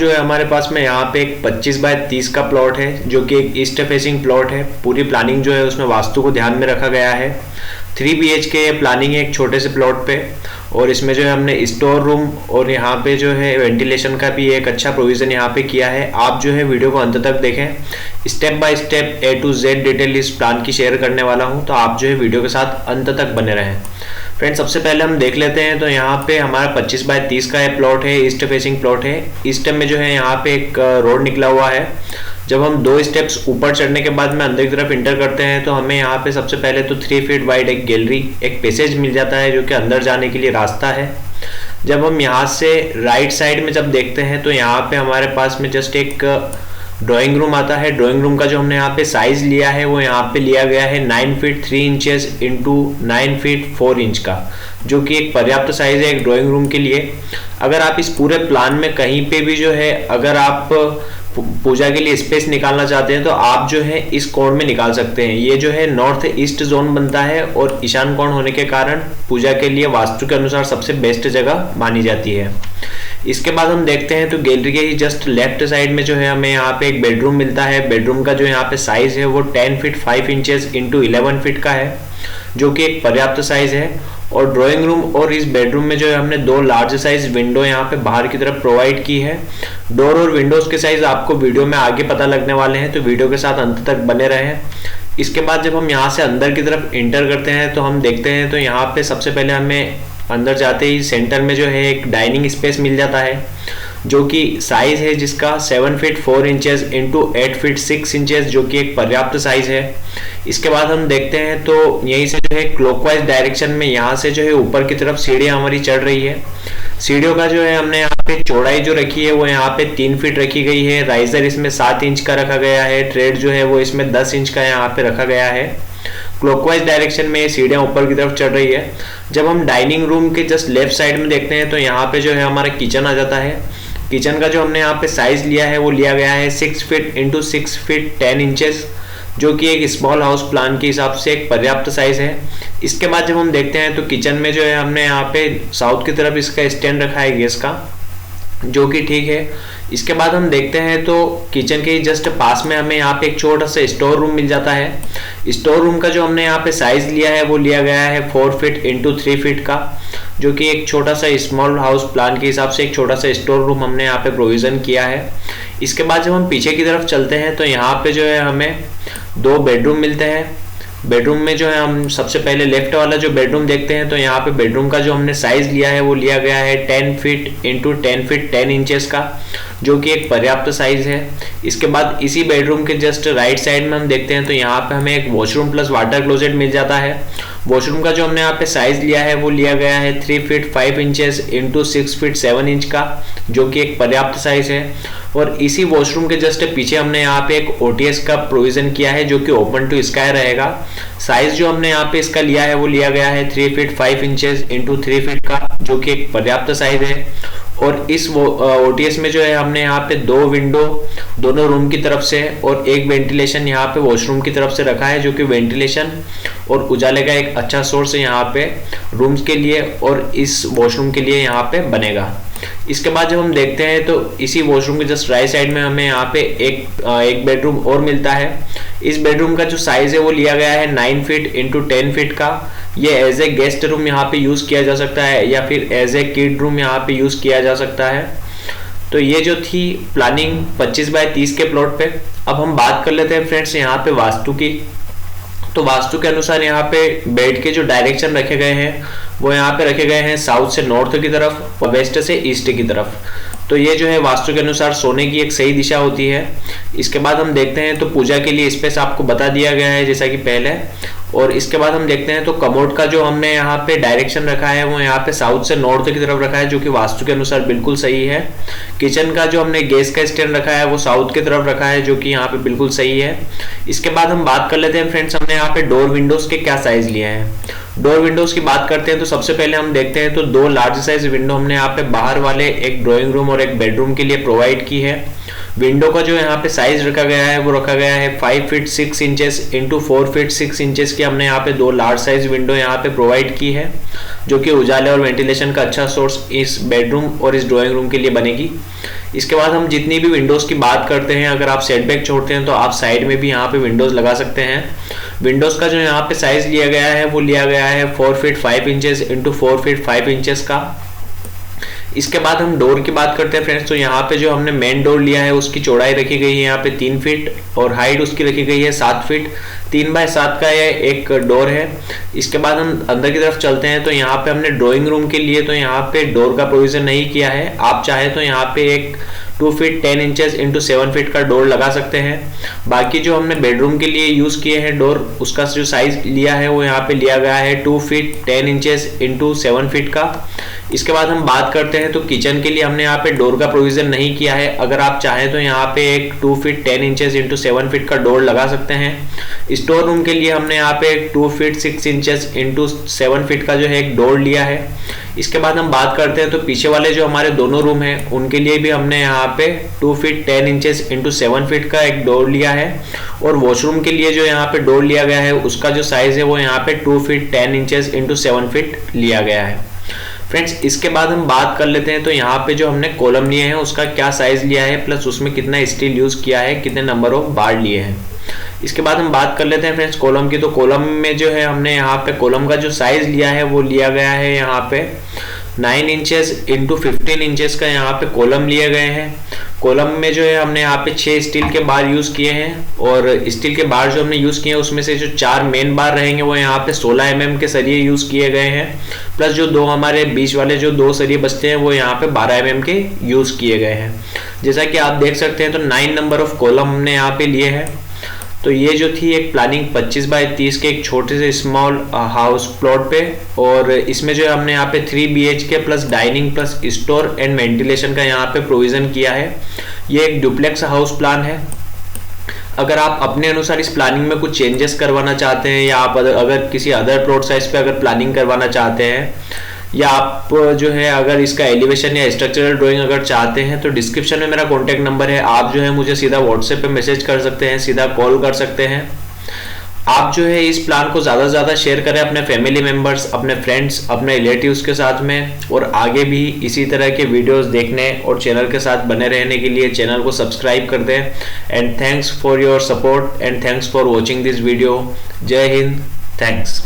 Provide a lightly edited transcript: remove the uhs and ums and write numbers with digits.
जो है हमारे पास में यहाँ पे एक 25 बाय 30 का प्लॉट है जो कि एक ईस्ट फेसिंग प्लॉट है। पूरी प्लानिंग जो है उसमें वास्तु को ध्यान में रखा गया है। 3 BHK ये प्लानिंग है एक छोटे से प्लॉट पे, और इसमें जो है हमने स्टोर रूम और यहाँ पे जो है वेंटिलेशन का भी एक अच्छा प्रोविज़न यहाँ पे किया है। आप जो है वीडियो को अंत तक देखें, step by step A to Z detail इस प्लान की शेयर करने वाला हूँ, तो आप जो है वीडियो के साथ अंत तक बने रहें। फ्रेंड्स, सबसे पहले हम देख लेते हैं। तो यहाँ पे हमारा 25 बाय 30 का ये प्लॉट है, ईस्ट फेसिंग प्लॉट है। ईस्ट में जो है यहाँ पे एक रोड निकला हुआ है। जब हम 2 स्टेप्स ऊपर चढ़ने के बाद में अंदर की तरफ इंटर करते हैं तो हमें यहाँ पे सबसे पहले तो 3 फीट वाइड एक गैलरी, एक पैसेज मिल जाता है जो कि अंदर जाने के लिए रास्ता है। जब हम यहाँ से राइट साइड में जब देखते हैं तो यहाँ पे हमारे पास में जस्ट एक ड्राइंग रूम आता है। ड्राइंग रूम का जो हमने यहाँ पे साइज लिया है वो यहाँ पे लिया गया है 9 feet 3 inches into 9 feet 4 inch का, जो कि एक पर्याप्त साइज है एक ड्राइंग रूम के लिए। अगर आप इस पूरे प्लान में कहीं पे भी जो है अगर आप पूजा के लिए स्पेस निकालना चाहते हैं तो आप जो है इस कोण में निकाल सकते हैं। ये जो है नॉर्थ ईस्ट जोन बनता है और ईशान कोण होने के कारण पूजा के लिए वास्तु के अनुसार सबसे बेस्ट जगह मानी जाती है। इसके बाद हम देखते हैं तो गैलरी के ही जस्ट लेफ्ट साइड में जो है हमें यहाँ पे एक बेडरूम मिलता है। बेडरूम का जो यहाँ पे साइज है वो 10 फीट 5 इंचेस इंटू 11 फीट का है, जो कि एक पर्याप्त साइज है। और ड्राइंग रूम और इस बेडरूम में जो है हमने 2 लार्ज साइज विंडो यहाँ पे बाहर की तरफ प्रोवाइड की है। डोर और विंडोज के साइज आपको वीडियो में आगे पता लगने वाले हैं, तो वीडियो के साथ अंत तक बने रहें। इसके बाद जब हम यहाँ से अंदर की तरफ इंटर करते हैं तो हम देखते हैं तो यहाँ पे सबसे पहले हमें अंदर जाते ही सेंटर में जो है एक डाइनिंग स्पेस मिल जाता है, जो कि साइज है जिसका 7 feet 4 inches into 8 feet 6 inches, जो कि एक पर्याप्त साइज है। इसके बाद हम देखते हैं तो यहीं से जो है क्लॉकवाइज डायरेक्शन में यहाँ से जो है ऊपर की तरफ सीढ़ियाँ हमारी चढ़ रही है। सीढ़ियों का जो है हमने यहाँ पे चौड़ाई जो रखी है वो यहाँ पे 3 फीट रखी गई है। राइजर इसमें 7 इंच का रखा गया है। ट्रेड जो है वो इसमें 10 इंच का यहाँ पे रखा गया है। क्लॉकवाइज डायरेक्शन में सीढ़ियाँ ऊपर की तरफ चढ़ रही है। जब हम डाइनिंग रूम के जस्ट लेफ्ट साइड में देखते हैं तो यहाँ पे जो है हमारा किचन आ जाता है। किचन का जो हमने यहाँ पे साइज लिया है वो लिया गया है 6 फीट इंटू 6 फीट 10 इंचेस, जो कि एक स्मॉल हाउस प्लान के हिसाब से एक पर्याप्त साइज है। इसके बाद जब हम देखते हैं तो किचन में जो है हमने यहाँ पे साउथ की तरफ इसका स्टैंड रखा है गैस का, जो कि ठीक है। इसके बाद हम देखते हैं तो किचन के जस्ट पास में हमें यहाँ पे एक छोटा सा स्टोर रूम मिल जाता है। स्टोर रूम का जो हमने यहाँ पे साइज लिया है वो लिया गया है 4 फीट इंटू 3 फीट का, जो कि एक छोटा सा स्मॉल हाउस प्लान के हिसाब से एक छोटा सा स्टोर रूम हमने यहाँ पे प्रोविजन किया है। इसके बाद जब हम पीछे की तरफ चलते हैं तो यहाँ पे जो है हमें 2 बेडरूम मिलते हैं। बेडरूम में जो है हम सबसे पहले लेफ्ट वाला जो बेडरूम देखते हैं तो यहाँ पे बेडरूम का जो हमने साइज लिया है वो लिया गया है 10 फीट इंटू 10 फीट 10 इंचेस का, जो कि एक पर्याप्त साइज है। इसके बाद इसी बेडरूम के जस्ट राइट साइड में हम देखते हैं तो यहाँ पे हमें एक वॉशरूम प्लस वाटर क्लोजेट मिल जाता है। वॉशरूम का जो हमने यहाँ पे साइज लिया है वो लिया गया है 3 feet 5 inches into 6 feet 7 inch का, जो कि एक पर्याप्त साइज है। और इसी वॉशरूम के जस्ट पीछे हमने यहाँ पे एक OTS का प्रोविजन किया है, जो कि ओपन टू स्काई रहेगा। साइज जो हमने यहाँ पे इसका लिया है वो लिया गया है 3 फीट 5 इंचेस इंटू 3 फीट का, जो कि एक पर्याप्त साइज है। और इस OTS में जो है हमने यहाँ पे 2 विंडो दोनों रूम की तरफ से और एक वेंटिलेशन यहाँ पे वॉशरूम की तरफ से रखा है, जो कि वेंटिलेशन और उजाले का एक अच्छा सोर्स है यहाँ पे रूम्स के लिए और इस वॉशरूम के लिए यहाँ पे बनेगा। इसके बाद जब हम देखते हैं तो इसी वॉशरूम के जस्ट राइट साइड में हमें यहाँ पे एक बेडरूम और मिलता है। इस बेडरूम का जो साइज है वो लिया गया है 9 फीट इंटू 10 फीट का। ये एज ए गेस्ट रूम यहाँ पे यूज किया जा सकता है या फिर एज ए किड रूम यहाँ पे यूज किया जा सकता है। तो ये जो थी प्लानिंग 25 बाय 30 के प्लॉट पे। अब हम बात कर लेते हैं फ्रेंड्स यहाँ पे वास्तु की। तो वास्तु के अनुसार यहाँ पे बेड के जो डायरेक्शन रखे गए हैं वो यहाँ पे रखे गए हैं साउथ से नॉर्थ की तरफ और वेस्ट से ईस्ट की तरफ। तो ये जो है वास्तु के अनुसार सोने की एक सही दिशा होती है। इसके बाद हम देखते हैं तो पूजा के लिए स्पेस आपको बता दिया गया है जैसा कि पहले। और इसके बाद हम देखते हैं तो कमोड का जो हमने यहाँ पे डायरेक्शन रखा है वो यहाँ पे साउथ से नॉर्थ की तरफ रखा है, जो कि वास्तु के अनुसार बिल्कुल सही है। किचन का जो हमने गैस का स्टैंड रखा है वो साउथ की तरफ रखा है, जो कि यहाँ पे बिल्कुल सही है। इसके बाद हम बात कर लेते हैं फ्रेंड्स हमने यहाँ पे डोर विंडोज के क्या साइज लिए हैं। डोर विंडोज की बात करते हैं तो सबसे पहले हम देखते हैं तो 2 लार्ज साइज विंडो हमने यहाँ पे बाहर वाले एक ड्राइंग रूम और एक बेडरूम के लिए प्रोवाइड की है। विंडो का जो यहाँ पे साइज रखा गया है वो रखा गया है 5 feet 6 inches into 4 feet 6 inches की हमने यहाँ पे दो लार्ज साइज विंडो यहाँ पे प्रोवाइड की है, जो कि उजाले और वेंटिलेशन का अच्छा सोर्स इस बेडरूम और इस ड्राइंग रूम के लिए बनेगी। इसके बाद हम जितनी भी विंडोज़ की बात करते हैं, अगर आप सेटबैक छोड़ते हैं तो आप साइड में भी यहाँ पे विंडोज़ लगा सकते हैं। विंडोज़ का जो यहाँ पे साइज लिया गया है वो लिया गया है 4 feet 5 inches into 4 feet 5 inches का। इसके बाद हम डोर की बात करते हैं फ्रेंड्स, तो यहाँ पे जो हमने मेन डोर लिया है उसकी चौड़ाई रखी गई है यहाँ पे 3 फीट और हाइट उसकी रखी गई है 7 फीट। 3x7 का ये एक डोर है। इसके बाद हम अंदर की तरफ चलते हैं, तो यहाँ पे हमने ड्राइंग रूम के लिए तो यहाँ पे डोर का प्रोविजन नहीं किया है। आप चाहे तो यहाँ पे एक 2 फीट 10 इंचेस इंटू 7 फीट का डोर लगा सकते हैं। बाकी जो हमने बेडरूम के लिए यूज़ किए हैं डोर, उसका जो साइज लिया है वो यहाँ पे लिया गया है 2 फीट 10 इंचेस इंटू 7 फीट का। इसके बाद हम बात करते हैं तो किचन के लिए हमने यहाँ पे डोर का प्रोविजन नहीं किया है। अगर आप चाहें तो यहाँ पे एक 2 फीट 10 इंचेस इंटू 7 फीट का डोर लगा सकते हैं। स्टोर रूम के लिए हमने यहाँ पे एक 2 फीट 6 इंचेस इंटू 7 फीट का जो है एक डोर लिया है। इसके बाद हम बात करते हैं तो पीछे वाले जो हमारे दोनों रूम हैं उनके लिए भी हमने यहाँ पे 2 फीट 10 इंचेस इंटू 7 फीट का एक डोर लिया है। और वॉशरूम के लिए जो यहाँ पे डोर लिया गया है उसका जो साइज है वो यहाँ पे 2 फीट 10 इंचेस इंटू 7 फीट लिया गया है। फ्रेंड्स, इसके बाद हम बात कर लेते हैं तो यहाँ पे जो हमने कॉलम लिए हैं उसका क्या साइज लिया है, प्लस उसमें कितना स्टील यूज किया है, कितने नंबर ऑफ बार लिए हैं। इसके बाद हम बात कर लेते हैं फ्रेंड्स कॉलम की। तो कॉलम में जो है हमने यहाँ पे कॉलम का जो साइज लिया है वो लिया गया है यहाँ पे 9 इंचेस इंटू 15 इंचेस का यहाँ पे कॉलम लिए गए हैं। कॉलम में जो है हमने यहाँ पे 6 स्टील के बार यूज किए हैं और स्टील के बार जो हमने यूज किए हैं उसमें से जो 4 मेन बार रहेंगे वो यहाँ पे 16 mm के सरिये यूज किए गए हैं, प्लस जो दो हमारे बीच वाले जो 2 सरिये बचते हैं वो यहाँ पे 12 mm के यूज किए गए हैं। जैसा कि आप देख सकते हैं तो 9 नंबर ऑफ कॉलम हमने यहाँ पे लिए हैं। तो ये जो थी एक प्लानिंग 25 बाय 30 के एक छोटे से स्मॉल हाउस प्लॉट पे, और इसमें जो हमने यहाँ पे 3 BHK plus dining plus store and ventilation का यहाँ पे प्रोविजन किया है। ये एक डुप्लेक्स हाउस प्लान है। अगर आप अपने अनुसार इस प्लानिंग में कुछ चेंजेस करवाना चाहते हैं या आप अगर किसी अदर प्लॉट साइज पे अगर प्लानिंग करवाना चाहते हैं, या आप जो है अगर इसका एलिवेशन या स्ट्रक्चरल ड्राइंग अगर चाहते हैं तो डिस्क्रिप्शन में मेरा कॉन्टैक्ट नंबर है। आप जो है मुझे सीधा व्हाट्सएप पे मैसेज कर सकते हैं, सीधा कॉल कर सकते हैं। आप जो है इस प्लान को ज़्यादा से ज़्यादा शेयर करें अपने फैमिली मेम्बर्स, अपने फ्रेंड्स, अपने रिलेटिव्स के साथ में, और आगे भी इसी तरह के वीडियोस देखने और चैनल के साथ बने रहने के लिए चैनल को सब्सक्राइब कर दें। And thanks for your support and thanks for watching this video. जय हिंद, थैंक्स।